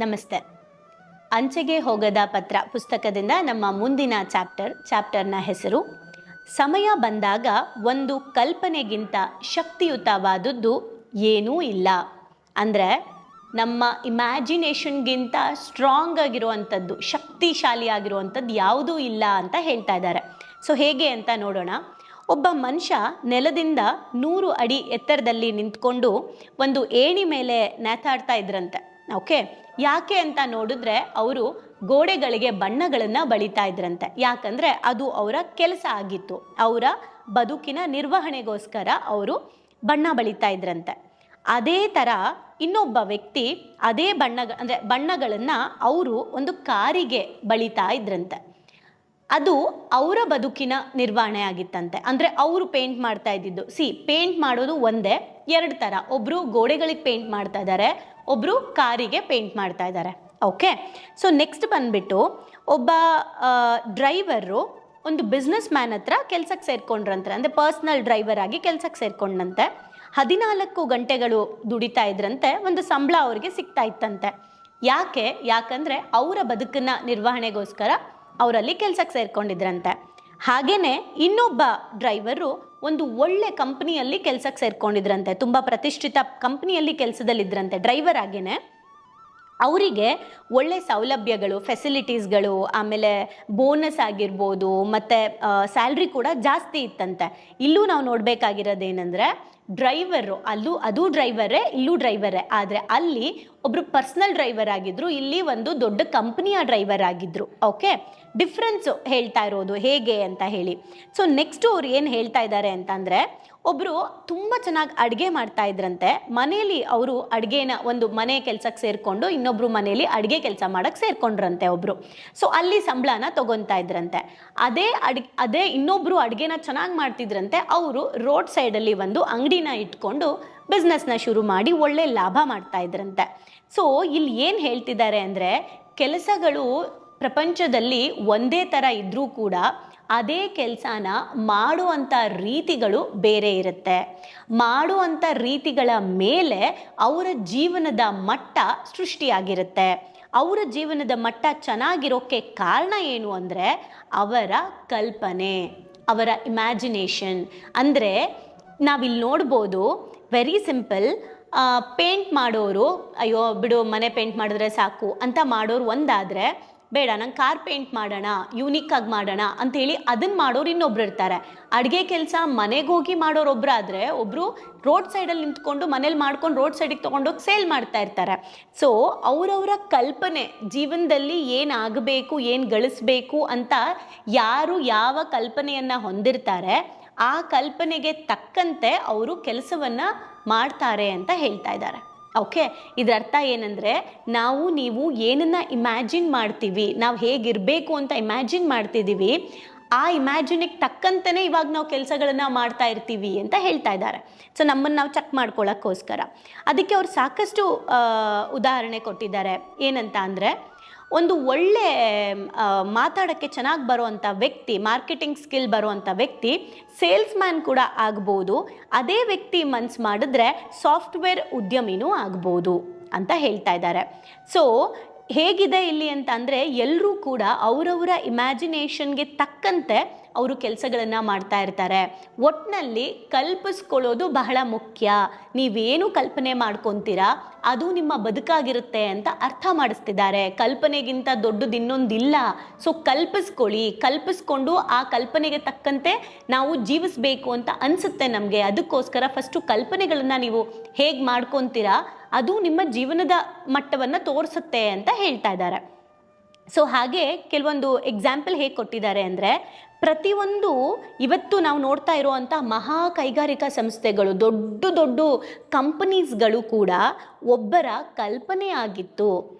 ನಮಸ್ತೆ. ಅಂಚೆಗೆ ಹೋಗದ ಪತ್ರ ಪುಸ್ತಕದಿಂದ ನಮ್ಮ ಮುಂದಿನ ಚಾಪ್ಟರ್ನ ಹೆಸರು ಸಮಯ ಬಂದಾಗ ಒಂದು ಕಲ್ಪನೆಗಿಂತ ಶಕ್ತಿಯುತವಾದದ್ದು ಏನೂ ಇಲ್ಲ. ಅಂದರೆ ನಮ್ಮ ಇಮ್ಯಾಜಿನೇಷನ್ಗಿಂತ ಸ್ಟ್ರಾಂಗ್ ಆಗಿರುವಂಥದ್ದು, ಶಕ್ತಿಶಾಲಿ ಆಗಿರುವಂಥದ್ದು ಯಾವುದೂ ಇಲ್ಲ ಅಂತ ಹೇಳ್ತಾ ಇದ್ದಾರೆ. ಸೊ ಹೇಗೆ ಅಂತ ನೋಡೋಣ. ಒಬ್ಬ ಮನುಷ್ಯ ನೆಲದಿಂದ 100 ಅಡಿ ಎತ್ತರದಲ್ಲಿ ನಿಂತ್ಕೊಂಡು ಒಂದು ಏಣಿ ಮೇಲೆ ನೇತಾಡ್ತಾ ಇದ್ರಂತೆ. ಓಕೆ, ಯಾಕೆ ಅಂತ ನೋಡಿದ್ರೆ ಅವರು ಗೋಡೆಗಳಿಗೆ ಬಣ್ಣಗಳನ್ನು ಬಳಿತಾ ಇದ್ರಂತೆ. ಯಾಕಂದರೆ ಅದು ಅವರ ಕೆಲಸ ಆಗಿತ್ತು. ಅವರ ಬದುಕಿನ ನಿರ್ವಹಣೆಗೋಸ್ಕರ ಅವರು ಬಣ್ಣ ಬಳಿತಾ ಇದ್ರಂತೆ. ಅದೇ ಥರ ಇನ್ನೊಬ್ಬ ವ್ಯಕ್ತಿ ಅದೇ ಬಣ್ಣಗಳನ್ನು ಅವರು ಒಂದು ಕಾರಿಗೆ ಬಳಿತಾ ಇದ್ರಂತೆ. ಅದು ಅವರ ಬದುಕಿನ ನಿರ್ವಹಣೆ ಆಗಿತ್ತಂತೆ. ಅಂದರೆ ಅವರು ಪೇಂಟ್ ಮಾಡ್ತಾ ಇದ್ದಿದ್ದು. ಪೇಂಟ್ ಮಾಡೋದು ಒಂದೇ, 2 ಥರ. ಒಬ್ಬರು ಗೋಡೆಗಳಿಗೆ ಪೇಂಟ್ ಮಾಡ್ತಾ ಇದ್ದಾರೆ, ಒಬ್ಬರು ಕಾರಿಗೆ ಪೇಂಟ್ ಮಾಡ್ತಾ ಇದ್ದಾರೆ. ಓಕೆ, ಸೊ ನೆಕ್ಸ್ಟ್ ಬಂದ್ಬಿಟ್ಟು ಒಬ್ಬ ಡ್ರೈವರು ಒಂದು ಬಿಸ್ನೆಸ್ ಮ್ಯಾನ್ ಹತ್ರ ಕೆಲ್ಸಕ್ಕೆ ಸೇರ್ಕೊಂಡ್ರಂತೆ. ಅಂದರೆ ಪರ್ಸ್ನಲ್ ಡ್ರೈವರ್ ಆಗಿ ಕೆಲ್ಸಕ್ಕೆ ಸೇರ್ಕೊಂಡಂತೆ. 14 ಗಂಟೆಗಳು ದುಡಿತಾ ಇದ್ರಂತೆ. ಒಂದು ಸಂಬಳ ಅವ್ರಿಗೆ ಸಿಗ್ತಾ ಇತ್ತಂತೆ. ಯಾಕಂದರೆ ಅವರ ಬದುಕನ್ನ ನಿರ್ವಹಣೆಗೋಸ್ಕರ ಅವರಲ್ಲಿ ಕೆಲ್ಸಕ್ಕೆ ಸೇರ್ಕೊಂಡಿದ್ರಂತೆ. ಹಾಗೇನೆ ಇನ್ನೊಬ್ಬ ಡ್ರೈವರು ಒಂದು ಒಳ್ಳೆ ಕಂಪ್ನಿಯಲ್ಲಿ ಕೆಲ್ಸಕ್ಕೆ ಸೇರ್ಕೊಂಡಿದ್ರಂತೆ. ತುಂಬ ಪ್ರತಿಷ್ಠಿತ ಕಂಪ್ನಿಯಲ್ಲಿ ಕೆಲಸದಲ್ಲಿದ್ದರಂತೆ ಡ್ರೈವರ್ ಆಗೇನೆ. ಅವರಿಗೆ ಒಳ್ಳೆ ಸೌಲಭ್ಯಗಳು, ಫೆಸಿಲಿಟೀಸ್ಗಳು, ಆಮೇಲೆ ಬೋನಸ್ ಆಗಿರ್ಬೋದು, ಮತ್ತು ಸ್ಯಾಲ್ರಿ ಕೂಡ ಜಾಸ್ತಿ ಇತ್ತಂತೆ. ಇಲ್ಲೂ ನಾವು ನೋಡಬೇಕಾಗಿರೋದೇನೆಂದರೆ ಡ್ರೈವರು ಅದು ಡ್ರೈವರೇ, ಇಲ್ಲೂ ಡ್ರೈವರೇ. ಆದರೆ ಅಲ್ಲಿ ಒಬ್ಬರು ಪರ್ಸ್ನಲ್ ಡ್ರೈವರ್ ಆಗಿದ್ರು, ಇಲ್ಲಿ ಒಂದು ದೊಡ್ಡ ಕಂಪ್ನಿಯ ಡ್ರೈವರ್ ಆಗಿದ್ರು. ಓಕೆ, ಡಿಫ್ರೆನ್ಸು ಹೇಳ್ತಾ ಇರೋದು ಹೇಗೆ ಅಂತ ಹೇಳಿ. ಸೊ ನೆಕ್ಸ್ಟು ಅವ್ರು ಏನು ಹೇಳ್ತಾ ಇದ್ದಾರೆ ಅಂತಂದರೆ, ಒಬ್ಬರು ತುಂಬ ಚೆನ್ನಾಗಿ ಅಡುಗೆ ಮಾಡ್ತಾ ಇದ್ರಂತೆ. ಮನೇಲಿ ಅವರು ಅಡುಗೆನ ಒಂದು ಮನೆ ಕೆಲಸಕ್ಕೆ ಸೇರಿಕೊಂಡು ಇನ್ನೊಬ್ರು ಮನೇಲಿ ಅಡುಗೆ ಕೆಲಸ ಮಾಡೋಕ್ಕೆ ಸೇರ್ಕೊಂಡ್ರಂತೆ ಒಬ್ಬರು. ಸೊ ಅಲ್ಲಿ ಸಂಬಳನ ತೊಗೊತಾ ಇದ್ರಂತೆ. ಅದೇ ಇನ್ನೊಬ್ಬರು ಅಡುಗೆನ ಚೆನ್ನಾಗಿ ಮಾಡ್ತಿದ್ರಂತೆ. ಅವರು ರೋಡ್ ಸೈಡಲ್ಲಿ ಒಂದು ಅಂಗಡಿನ ಇಟ್ಕೊಂಡು ಬಿಸ್ನೆಸ್ನ ಶುರು ಮಾಡಿ ಒಳ್ಳೆ ಲಾಭ ಮಾಡ್ತಾ ಇದ್ರಂತೆ. ಸೊ ಇಲ್ಲಿ ಏನು ಹೇಳ್ತಿದ್ದಾರೆ ಅಂದರೆ, ಕೆಲಸಗಳು ಪ್ರಪಂಚದಲ್ಲಿ ಒಂದೇ ಥರ ಇದ್ದರೂ ಕೂಡ ಅದೇ ಕೆಲಸನ ಮಾಡುವಂಥ ರೀತಿಗಳು ಬೇರೆ ಇರುತ್ತೆ. ಮಾಡುವಂಥ ರೀತಿಗಳ ಮೇಲೆ ಅವರ ಜೀವನದ ಮಟ್ಟ ಸೃಷ್ಟಿಯಾಗಿರುತ್ತೆ. ಅವರ ಜೀವನದ ಮಟ್ಟ ಚೆನ್ನಾಗಿರೋಕ್ಕೆ ಕಾರಣ ಏನು ಅಂದರೆ ಅವರ ಕಲ್ಪನೆ, ಅವರ ಇಮ್ಯಾಜಿನೇಷನ್. ಅಂದರೆ ನಾವಿಲ್ಲಿ ನೋಡ್ಬೋದು, ವೆರಿ ಸಿಂಪಲ್. ಪೇಂಟ್ ಮಾಡೋರು ಅಯ್ಯೋ ಬಿಡು ಮನೆ ಪೇಂಟ್ ಮಾಡಿದ್ರೆ ಸಾಕು ಅಂತ ಮಾಡೋರು ಒಂದಾದರೆ, ಬೇಡ ನಂಗೆ ಕಾರ್ ಪೇಂಟ್ ಮಾಡೋಣ, ಯೂನಿಕ್ಕಾಗಿ ಮಾಡೋಣ ಅಂಥೇಳಿ ಅದನ್ನು ಮಾಡೋರು ಇನ್ನೊಬ್ರು ಇರ್ತಾರೆ. ಅಡುಗೆ ಕೆಲಸ ಮನೆಗೆ ಹೋಗಿ ಮಾಡೋರೊಬ್ಬರಾದರೆ, ಒಬ್ಬರು ರೋಡ್ ಸೈಡಲ್ಲಿ ನಿಂತ್ಕೊಂಡು ಮನೇಲಿ ಮಾಡ್ಕೊಂಡು ರೋಡ್ ಸೈಡಿಗೆ ತೊಗೊಂಡೋಗಿ ಸೇಲ್ ಮಾಡ್ತಾ ಇರ್ತಾರೆ. ಸೊ ಅವರವರ ಕಲ್ಪನೆ, ಜೀವನದಲ್ಲಿ ಏನಾಗಬೇಕು, ಏನು ಗಳಿಸ್ಬೇಕು ಅಂತ ಯಾರು ಯಾವ ಕಲ್ಪನೆಯನ್ನು ಹೊಂದಿರ್ತಾರೆ ಆ ಕಲ್ಪನೆಗೆ ತಕ್ಕಂತೆ ಅವರು ಕೆಲಸವನ್ನು ಮಾಡ್ತಾರೆ ಅಂತ ಹೇಳ್ತಾ ಇದ್ದಾರೆ. ಓಕೆ, ಇದರ ಅರ್ಥ ಏನಂದರೆ, ನೀವು ಏನನ್ನು ಇಮ್ಯಾಜಿನ್ ಮಾಡ್ತೀವಿ, ನಾವು ಹೇಗಿರಬೇಕು ಅಂತ ಇಮ್ಯಾಜಿನ್ ಮಾಡ್ತಿದ್ದೀವಿ, ಆ ಇಮ್ಯಾಜಿನಿಗೆ ತಕ್ಕಂತೆಯೇ ಇವಾಗ ನಾವು ಕೆಲಸಗಳನ್ನು ಮಾಡ್ತಾ ಇರ್ತೀವಿ ಅಂತ ಹೇಳ್ತಾ ಇದ್ದಾರೆ. ಸೊ ನಮ್ಮನ್ನು ನಾವು ಚೆಕ್ ಮಾಡ್ಕೊಳ್ಳೋಕ್ಕೋಸ್ಕರ ಅದಕ್ಕೆ ಅವ್ರು ಸಾಕಷ್ಟು ಉದಾಹರಣೆ ಕೊಟ್ಟಿದ್ದಾರೆ. ಏನಂತ ಅಂದರೆ, ಒಂದು ಒಳ್ಳೆ ಮಾತಾಡೋಕ್ಕೆ ಚೆನ್ನಾಗಿ ಬರುವಂಥ ವ್ಯಕ್ತಿ, ಮಾರ್ಕೆಟಿಂಗ್ ಸ್ಕಿಲ್ ಬರುವಂಥ ವ್ಯಕ್ತಿ ಸೇಲ್ಸ್ ಮ್ಯಾನ್ ಕೂಡ ಆಗ್ಬೋದು. ಅದೇ ವ್ಯಕ್ತಿ ಮನ್ಸು ಮಾಡಿದ್ರೆ ಸಾಫ್ಟ್ವೇರ್ ಉದ್ಯಮಿನೂ ಆಗ್ಬೋದು ಅಂತ ಹೇಳ್ತಾ ಇದ್ದಾರೆ. ಸೊ ಹೇಗಿದೆ ಇಲ್ಲಿ ಅಂತ ಅಂದರೆ, ಎಲ್ಲರೂ ಕೂಡ ಅವರವರ ಇಮ್ಯಾಜಿನೇಷನ್ಗೆ ತಕ್ಕಂತೆ ಅವರು ಕೆಲಸಗಳನ್ನು ಮಾಡ್ತಾ ಇರ್ತಾರೆ. ಒಟ್ಟಿನಲ್ಲಿ ಕಲ್ಪಿಸ್ಕೊಳ್ಳೋದು ಬಹಳ ಮುಖ್ಯ. ನೀವೇನು ಕಲ್ಪನೆ ಮಾಡ್ಕೊತೀರಾ ಅದು ನಿಮ್ಮ ಬದುಕಾಗಿರುತ್ತೆ ಅಂತ ಅರ್ಥ ಮಾಡಿಸ್ತಿದ್ದಾರೆ. ಕಲ್ಪನೆಗಿಂತ ದೊಡ್ಡದು ಇನ್ನೊಂದಿಲ್ಲ. ಸೊ ಕಲ್ಪಿಸ್ಕೊಂಡು ಆ ಕಲ್ಪನೆಗೆ ತಕ್ಕಂತೆ ನಾವು ಜೀವಿಸಬೇಕು ಅಂತ ಅನಿಸುತ್ತೆ ನಮಗೆ. ಅದಕ್ಕೋಸ್ಕರ ಫಸ್ಟು ಕಲ್ಪನೆಗಳನ್ನು ನೀವು ಹೇಗೆ ಮಾಡ್ಕೊತೀರಾ ಅದು ನಿಮ್ಮ ಜೀವನದ ಮಟ್ಟವನ್ನು ತೋರಿಸುತ್ತೆ ಅಂತ ಹೇಳ್ತಾ ಇದ್ದಾರೆ. ಸೊ ಹಾಗೆ ಕೆಲವೊಂದು ಎಕ್ಸಾಂಪಲ್ ಹೇಗೆ ಕೊಟ್ಟಿದ್ದಾರೆ ಅಂದರೆ, ಪ್ರತಿಯೊಂದು ಇವತ್ತು ನಾವು ನೋಡ್ತಾ ಇರುವಂಥ ಮಹಾ ಕೈಗಾರಿಕಾ ಸಂಸ್ಥೆಗಳು, ದೊಡ್ಡ ಕಂಪನೀಸ್ಗಳು ಕೂಡ ಒಬ್ಬರ ಕಲ್ಪನೆ ಆಗಿತ್ತು.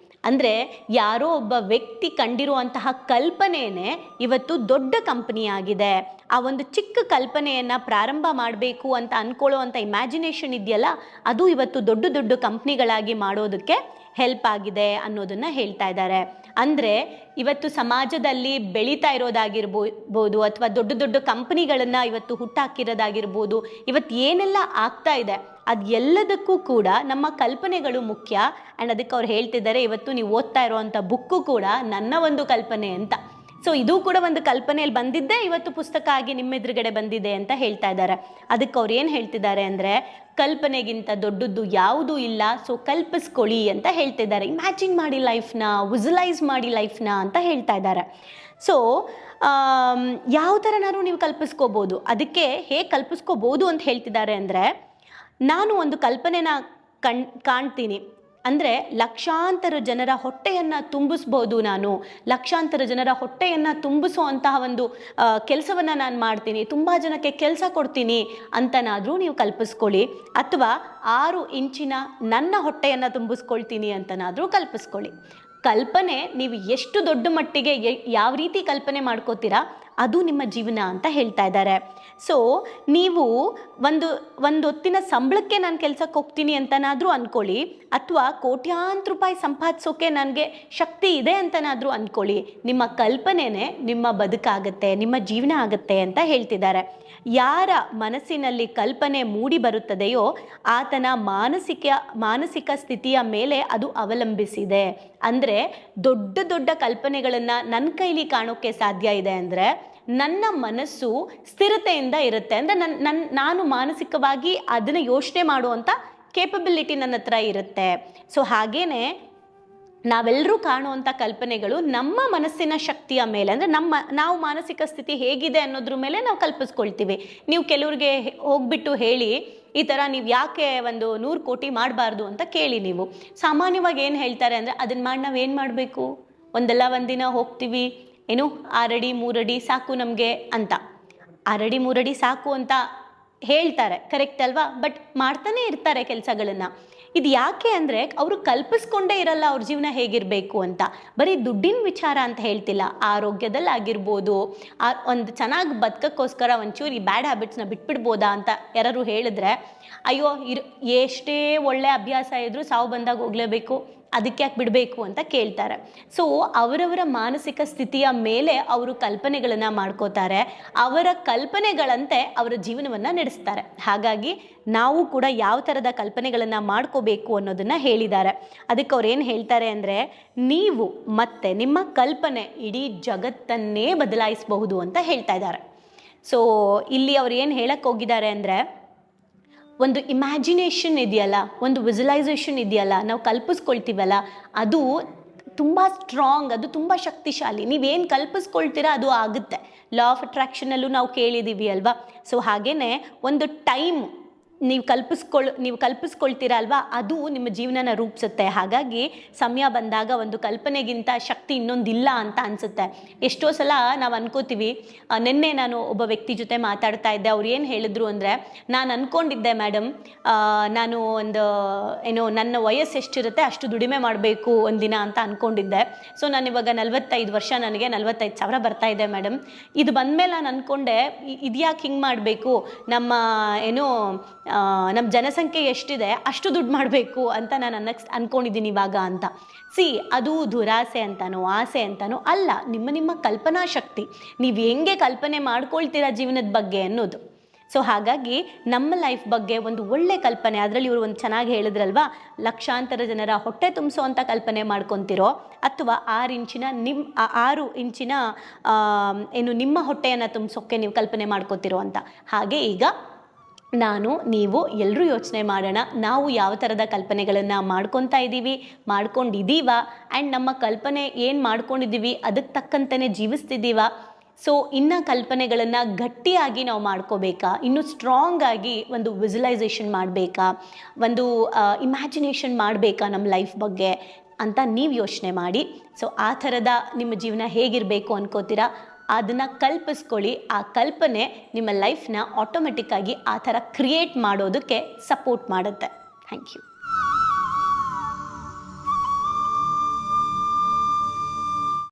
ಅಂದರೆ ಯಾರೋ ಒಬ್ಬ ವ್ಯಕ್ತಿ ಕಂಡಿರುವಂತಹ ಕಲ್ಪನೆಯೇ ಇವತ್ತು ದೊಡ್ಡ ಕಂಪನಿ ಆಗಿದೆ. ಆ ಒಂದು ಚಿಕ್ಕ ಕಲ್ಪನೆಯನ್ನು ಪ್ರಾರಂಭ ಮಾಡಬೇಕು ಅಂತ ಅಂದ್ಕೊಳ್ಳೋವಂಥ ಇಮ್ಯಾಜಿನೇಷನ್ ಇದೆಯಲ್ಲ, ಅದು ಇವತ್ತು ದೊಡ್ಡ ಕಂಪ್ನಿಗಳಾಗಿ ಮಾಡೋದಕ್ಕೆ ಹೆಲ್ಪ್ ಆಗಿದೆ ಅನ್ನೋದನ್ನು ಹೇಳ್ತಾ ಇದ್ದಾರೆ. ಅಂದರೆ ಇವತ್ತು ಸಮಾಜದಲ್ಲಿ ಬೆಳೀತಾ ಇರೋದಾಗಿರ್ಬೋದು, ಅಥವಾ ದೊಡ್ಡ ಕಂಪನಿಗಳನ್ನು ಇವತ್ತು ಹುಟ್ಟಾಕಿರೋದಾಗಿರ್ಬೋದು, ಇವತ್ತು ಏನೆಲ್ಲ ಆಗ್ತಾ ಇದೆ ಅದು ಎಲ್ಲದಕ್ಕೂ ಕೂಡ ನಮ್ಮ ಕಲ್ಪನೆಗಳು ಮುಖ್ಯ. ಆ್ಯಂಡ್ ಅದಕ್ಕೆ ಅವ್ರು ಹೇಳ್ತಿದ್ದಾರೆ, ಇವತ್ತು ನೀವು ಓದ್ತಾ ಇರೋವಂಥ ಬುಕ್ಕು ಕೂಡ ನನ್ನ ಒಂದು ಕಲ್ಪನೆ ಅಂತ. ಸೊ ಇದು ಕೂಡ ಒಂದು ಕಲ್ಪನೆಯಲ್ಲಿ ಬಂದಿದ್ದೇ ಇವತ್ತು ಪುಸ್ತಕ ಆಗಿ ನಿಮ್ಮ ಎದುರುಗಡೆ ಬಂದಿದೆ ಅಂತ ಹೇಳ್ತಾ ಇದ್ದಾರೆ. ಅದಕ್ಕೆ ಅವ್ರು ಏನು ಹೇಳ್ತಿದ್ದಾರೆ ಅಂದರೆ, ಕಲ್ಪನೆಗಿಂತ ದೊಡ್ಡದ್ದು ಯಾವುದೂ ಇಲ್ಲ, ಸೊ ಕಲ್ಪಿಸ್ಕೊಳ್ಳಿ ಅಂತ ಹೇಳ್ತಿದ್ದಾರೆ. ಇಮ್ಯಾಜಿನ್ ಮಾಡಿ ಲೈಫ್ನ, ವಿಜುಲೈಸ್ ಮಾಡಿ ಲೈಫ್ನ ಅಂತ ಹೇಳ್ತಾ ಇದ್ದಾರೆ. ಸೊ ಯಾವ ಥರನಾದ್ರೂ ನೀವು ಕಲ್ಪಿಸ್ಕೋಬೋದು. ಅದಕ್ಕೆ ಹೇಗೆ ಕಲ್ಪಿಸ್ಕೋಬೋದು ಅಂತ ಹೇಳ್ತಿದ್ದಾರೆ ಅಂದರೆ, ನಾನು ಒಂದು ಕಲ್ಪನೆನ ಕಾಣ್ತೀನಿ ಅಂದರೆ ಲಕ್ಷಾಂತರ ಜನರ ಹೊಟ್ಟೆಯನ್ನು ತುಂಬಿಸ್ಬೋದು, ನಾನು ಲಕ್ಷಾಂತರ ಜನರ ಹೊಟ್ಟೆಯನ್ನು ತುಂಬಿಸೋ ಅಂತಹ ಒಂದು ಕೆಲಸವನ್ನು ನಾನು ಮಾಡ್ತೀನಿ, ತುಂಬ ಜನಕ್ಕೆ ಕೆಲಸ ಕೊಡ್ತೀನಿ ಅಂತನಾದರೂ ನೀವು ಕಲ್ಪಿಸ್ಕೊಳ್ಳಿ. ಅಥವಾ 6 ಇಂಚಿನ ನನ್ನ ಹೊಟ್ಟೆಯನ್ನು ತುಂಬಿಸ್ಕೊಳ್ತೀನಿ ಅಂತನಾದರೂ ಕಲ್ಪಿಸ್ಕೊಳ್ಳಿ. ಕಲ್ಪನೆ ನೀವು ಎಷ್ಟು ದೊಡ್ಡ ಮಟ್ಟಿಗೆ ಯಾವ ರೀತಿ ಕಲ್ಪನೆ ಮಾಡ್ಕೋತೀರಾ ಅದು ನಿಮ್ಮ ಜೀವನ ಅಂತ ಹೇಳ್ತಾ ಇದ್ದಾರೆ. ಸೊ ನೀವು ಒಂದು ಹೊತ್ತಿನ ಸಂಬಳಕ್ಕೆ ನಾನು ಕೆಲಸಕ್ಕೆ ಹೋಗ್ತೀನಿ ಅಂತನಾದರೂ ಅಂದ್ಕೊಳ್ಳಿ, ಅಥವಾ ಕೋಟ್ಯಾಂತರ ರೂಪಾಯಿ ಸಂಪಾದಿಸೋಕೆ ನನಗೆ ಶಕ್ತಿ ಇದೆ ಅಂತನಾದರೂ ಅಂದ್ಕೊಳ್ಳಿ, ನಿಮ್ಮ ಕಲ್ಪನೆನೇ ನಿಮ್ಮ ಬದುಕಾಗುತ್ತೆ, ನಿಮ್ಮ ಜೀವನ ಆಗುತ್ತೆ ಅಂತ ಹೇಳ್ತಿದ್ದಾರೆ. ಯಾರ ಮನಸ್ಸಿನಲ್ಲಿ ಕಲ್ಪನೆ ಮೂಡಿ ಬರುತ್ತದೆಯೋ ಆತನ ಮಾನಸಿಕ ಸ್ಥಿತಿಯ ಮೇಲೆ ಅದು ಅವಲಂಬಿಸಿದೆ. ಅಂದರೆ ದೊಡ್ಡ ದೊಡ್ಡ ಕಲ್ಪನೆಗಳನ್ನು ನನ್ನ ಕೈಲಿ ಕಾಣೋಕ್ಕೆ ಸಾಧ್ಯ ಇದೆ ಅಂದರೆ ನನ್ನ ಮನಸ್ಸು ಸ್ಥಿರತೆಯಿಂದ ಇರುತ್ತೆ. ಅಂದರೆ ನಾನು ಮಾನಸಿಕವಾಗಿ ಅದನ್ನು ಯೋಚನೆ ಮಾಡುವಂಥ ಕೇಪಬಿಲಿಟಿ ನನ್ನ ಹತ್ರ ಇರುತ್ತೆ. ಸೊ ಹಾಗೇನೆ ನಾವೆಲ್ಲರೂ ಕಾಣುವಂಥ ಕಲ್ಪನೆಗಳು ನಮ್ಮ ಮನಸ್ಸಿನ ಶಕ್ತಿಯ ಮೇಲೆ, ಅಂದರೆ ನಾವು ಮಾನಸಿಕ ಸ್ಥಿತಿ ಹೇಗಿದೆ ಅನ್ನೋದ್ರ ಮೇಲೆ ನಾವು ಕಲ್ಪಿಸ್ಕೊಳ್ತೀವಿ. ನೀವು ಕೆಲವ್ರಿಗೆ ಹೋಗ್ಬಿಟ್ಟು ಹೇಳಿ, ಈ ಥರ ನೀವು ಯಾಕೆ ಒಂದು 100 ಕೋಟಿ ಮಾಡಬಾರ್ದು ಅಂತ ಕೇಳಿ. ನೀವು ಸಾಮಾನ್ಯವಾಗಿ ಏನು ಹೇಳ್ತಾರೆ ಅಂದರೆ, ಅದನ್ನು ಮಾಡಿ ನಾವೇನು ಮಾಡಬೇಕು, ಒಂದಿನ ಹೋಗ್ತೀವಿ, ಏನು 6 ಅಡಿ 3 ಅಡಿ ಸಾಕು ನಮಗೆ ಅಂತ, 6 ಅಡಿ 3 ಅಡಿ ಸಾಕು ಅಂತ ಹೇಳ್ತಾರೆ, ಕರೆಕ್ಟ್ ಅಲ್ವಾ? ಬಟ್ ಮಾಡ್ತಾನೆ ಇರ್ತಾರೆ ಕೆಲಸಗಳನ್ನು. ಇದು ಯಾಕೆ ಅಂದರೆ ಅವರು ಕಲ್ಪಿಸ್ಕೊಂಡೇ ಇರಲ್ಲ ಅವ್ರ ಜೀವನ ಹೇಗಿರಬೇಕು ಅಂತ. ಬರೀ ದುಡ್ಡಿನ ವಿಚಾರ ಅಂತ ಹೇಳ್ತಿಲ್ಲ, ಆರೋಗ್ಯದಲ್ಲಿ ಆಗಿರ್ಬೋದು, ಒಂದು ಚೆನ್ನಾಗಿ ಬದುಕೋಕ್ಕೋಸ್ಕರ ಒಂಚೂರು ಈ ಬ್ಯಾಡ್ ಹ್ಯಾಬಿಟ್ಸ್ನ ಬಿಟ್ಬಿಡ್ಬೋದಾ ಅಂತ ಯಾರು ಹೇಳಿದ್ರೆ, ಅಯ್ಯೋ ಎಷ್ಟೇ ಒಳ್ಳೆ ಅಭ್ಯಾಸ ಇದ್ರೂ ಸಾವು ಬಂದಾಗ ಹೋಗಲೇಬೇಕು, ಅದಕ್ಕೆ ಯಾಕೆ ಬಿಡಬೇಕು ಅಂತ ಕೇಳ್ತಾರೆ. ಸೊ ಅವರವರ ಮಾನಸಿಕ ಸ್ಥಿತಿಯ ಮೇಲೆ ಅವರು ಕಲ್ಪನೆಗಳನ್ನು ಮಾಡ್ಕೋತಾರೆ, ಅವರ ಕಲ್ಪನೆಗಳಂತೆ ಅವರ ಜೀವನವನ್ನು ನಡೆಸ್ತಾರೆ. ಹಾಗಾಗಿ ನಾವು ಕೂಡ ಯಾವ ಥರದ ಕಲ್ಪನೆಗಳನ್ನು ಮಾಡ್ಕೋಬೇಕು ಅನ್ನೋದನ್ನು ಹೇಳಿದ್ದಾರೆ. ಅದಕ್ಕೆ ಅವ್ರು ಏನು ಹೇಳ್ತಾರೆ ಅಂದರೆ, ನೀವು ಮತ್ತೆ ನಿಮ್ಮ ಕಲ್ಪನೆ ಇಡೀ ಜಗತ್ತನ್ನೇ ಬದಲಾಯಿಸಬಹುದು ಅಂತ ಹೇಳ್ತಾ ಇದ್ದಾರೆ. ಸೊ ಇಲ್ಲಿ ಅವ್ರು ಏನು ಹೇಳಕ್ಕೆ ಹೋಗಿದ್ದಾರೆ ಅಂದರೆ, ಒಂದು ಇಮ್ಯಾಜಿನೇಷನ್ ಇದೆಯಲ್ಲ, ಒಂದು ವಿಜುಲೈಸೇಷನ್ ಇದೆಯಲ್ಲ, ನಾವು ಕಲ್ಪಿಸ್ಕೊಳ್ತೀವಲ್ಲ, ಅದು ತುಂಬ ಸ್ಟ್ರಾಂಗ್, ಅದು ತುಂಬ ಶಕ್ತಿಶಾಲಿ. ನೀವೇನು ಕಲ್ಪಿಸ್ಕೊಳ್ತೀರಾ ಅದು ಆಗುತ್ತೆ. ಲಾ ಆಫ್ ಅಟ್ರಾಕ್ಷನಲ್ಲೂ ನಾವು ಕೇಳಿದ್ದೀವಿ ಅಲ್ವಾ? ಸೊ ಹಾಗೇ ಒಂದು ಟೈಮ್ ನೀವು ಕಲ್ಪಿಸ್ಕೊಳ್ತೀರಾ ಅಲ್ವಾ, ಅದು ನಿಮ್ಮ ಜೀವನನ ರೂಪಿಸುತ್ತೆ. ಹಾಗಾಗಿ ಸಮಯ ಬಂದಾಗ ಒಂದು ಕಲ್ಪನೆಗಿಂತ ಶಕ್ತಿ ಇನ್ನೊಂದಿಲ್ಲ ಅಂತ ಅನಿಸುತ್ತೆ. ಎಷ್ಟೋ ಸಲ ನಾವು ಅನ್ಕೋತೀವಿ. ನಿನ್ನೆ ನಾನು ಒಬ್ಬ ವ್ಯಕ್ತಿ ಜೊತೆ ಮಾತಾಡ್ತಾ ಇದ್ದೆ. ಅವ್ರು ಏನು ಹೇಳಿದ್ರು ಅಂದರೆ, ನಾನು ಅಂದ್ಕೊಂಡಿದ್ದೆ ಮೇಡಮ್, ನಾನು ನನ್ನ ವಯಸ್ಸು ಎಷ್ಟಿರುತ್ತೆ ಅಷ್ಟು ದುಡಿಮೆ ಮಾಡಬೇಕು ಒಂದಿನ ಅಂತ ಅಂದ್ಕೊಂಡಿದ್ದೆ. ಸೊ ನಾನು ಇವಾಗ 45 ವರ್ಷ, ನನಗೆ 45,000 ಬರ್ತಾ ಇದೆ ಮೇಡಮ್. ಇದು ಬಂದಮೇಲೆ ನಾನು ಅಂದ್ಕೊಂಡೆ, ಇದ್ಯಾಕೆ ಹಿಂಗೆ ಮಾಡಬೇಕು, ನಮ್ಮ ಜನಸಂಖ್ಯೆ ಎಷ್ಟಿದೆ ಅಷ್ಟು ದುಡ್ಡು ಮಾಡಬೇಕು ಅಂತ ನಾನು ಅನ್ಕೊಂಡಿದ್ದೀನಿ ಇವಾಗ ಅಂತ. ಅದು ದುರಾಸೆ ಅಂತಾನೋ ಆಸೆ ಅಂತಾನೋ ಅಲ್ಲ, ನಿಮ್ಮ ಕಲ್ಪನಾ ಶಕ್ತಿ, ನೀವು ಹೆಂಗೆ ಕಲ್ಪನೆ ಮಾಡ್ಕೊಳ್ತೀರಾ ಜೀವನದ ಬಗ್ಗೆ ಅನ್ನೋದು. ಸೊ ಹಾಗಾಗಿ ನಮ್ಮ ಲೈಫ್ ಬಗ್ಗೆ ಒಂದು ಒಳ್ಳೆ ಕಲ್ಪನೆ, ಅದರಲ್ಲಿ ಇವರು ಒಂದು ಚೆನ್ನಾಗಿ ಹೇಳಿದ್ರಲ್ವಾ, ಲಕ್ಷಾಂತರ ಜನರ ಹೊಟ್ಟೆ ತುಂಬಿಸೋ ಅಂತ ಕಲ್ಪನೆ ಮಾಡ್ಕೊತಿರೋ, ಅಥವಾ 6 ಇಂಚಿನ ನಿಮ್ಮ ಹೊಟ್ಟೆಯನ್ನು ತುಂಬಿಸೋಕ್ಕೆ ನೀವು ಕಲ್ಪನೆ ಮಾಡ್ಕೊತಿರೋ ಅಂತ. ಹಾಗೆ ಈಗ ನೀವು ಎಲ್ಲರೂ ಯೋಚನೆ ಮಾಡೋಣ, ನಾವು ಯಾವ ಥರದ ಕಲ್ಪನೆಗಳನ್ನು ಮಾಡ್ಕೊಂಡಿದ್ದೀವ ಆ್ಯಂಡ್ ನಮ್ಮ ಕಲ್ಪನೆ ಏನು ಮಾಡ್ಕೊಂಡಿದ್ದೀವಿ ಅದಕ್ಕೆ ತಕ್ಕಂತೆಯೇ ಜೀವಿಸ್ತಿದ್ದೀವ. ಸೊ ಇನ್ನು ಕಲ್ಪನೆಗಳನ್ನು ಗಟ್ಟಿಯಾಗಿ ನಾವು ಮಾಡ್ಕೋಬೇಕಾ, ಇನ್ನೂ ಸ್ಟ್ರಾಂಗ್ ಆಗಿ ಒಂದು ವಿಜುಲೈಸೇಷನ್ ಮಾಡಬೇಕಾ, ಒಂದು ಇಮ್ಯಾಜಿನೇಷನ್ ಮಾಡಬೇಕಾ ನಮ್ಮ ಲೈಫ್ ಬಗ್ಗೆ ಅಂತ ನೀವು ಯೋಚನೆ ಮಾಡಿ. ಸೊ ಆ ಥರದ ನಿಮ್ಮ ಜೀವನ ಹೇಗಿರಬೇಕು ಅನ್ಕೋತೀರಾ ಅದನ್ನು ಕಲ್ಪಿಸ್ಕೊಳ್ಳಿ. ಆ ಕಲ್ಪನೆ ನಿಮ್ಮ ಲೈಫ್ನ ಆಟೋಮೆಟಿಕ್ಕಾಗಿ ಆ ಥರ ಕ್ರಿಯೇಟ್ ಮಾಡೋದಕ್ಕೆ ಸಪೋರ್ಟ್ ಮಾಡುತ್ತೆ. Thank you.